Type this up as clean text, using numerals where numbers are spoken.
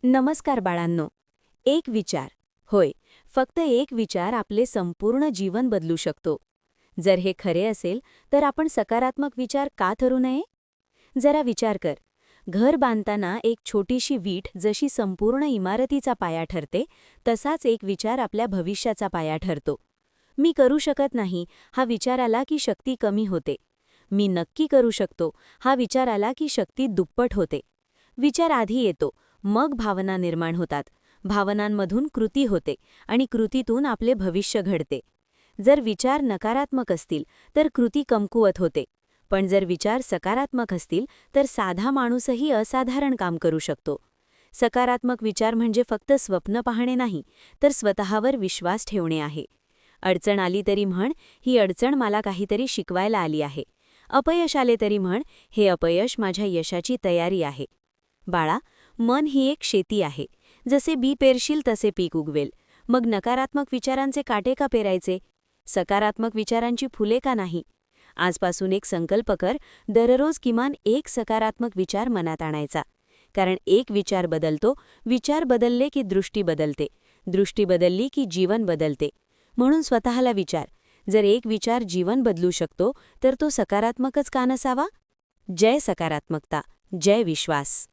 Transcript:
नमस्कार बाळांनो. एक विचार. होय, फक्त एक विचार आपले संपूर्ण जीवन बदलू शकतो. जर हे खरे असेल तर आपण सकारात्मक विचार का ठरू नये? जरा विचार कर. घर बांधताना एक छोटीशी वीट जशी संपूर्ण इमारतीचा पाया ठरते, तसाच एक विचार आपल्या भविष्याचा पाया ठरतो. मी करू शकत नाही हा विचार आला की शक्ती कमी होते. मी नक्की करू शकतो हा विचार आला की शक्ती दुप्पट होते. विचार आधी येतो, मग भावना निर्माण होतात. भावनांमधून कृती होते आणि कृतीतून आपले भविष्य घडते. जर विचार नकारात्मक असतील तर कृती कमकुवत होते. पण जर विचार सकारात्मक असतील तर साधा माणूसही असाधारण काम करू शकतो. सकारात्मक विचार म्हणजे फक्त स्वप्न पाहणे नाही, तर स्वतःवर विश्वास ठेवणे आहे. अडचण आली तरी म्हण, ही अडचण मला काहीतरी शिकवायला आली आहे. अपयश आले तरी म्हण, हे अपयश माझ्या यशाची तयारी आहे. बाळा, मन ही एक शेती आहे. जसे बी पेरशील तसे पीक उगवेल. मग नकारात्मक विचारांचे काटे का पेरायचे? सकारात्मक विचारांची फुले का नाही? आजपासून एक संकल्प कर, दररोज किमान एक सकारात्मक विचार मनात आणायचा. कारण एक विचार बदलतो, विचार बदलले की दृष्टी बदलते, दृष्टी बदलली की जीवन बदलते. म्हणून स्वतःला विचार, जर एक विचार जीवन बदलू शकतो तर तो सकारात्मकच का नसावा? जय सकारात्मकता, जय विश्वास.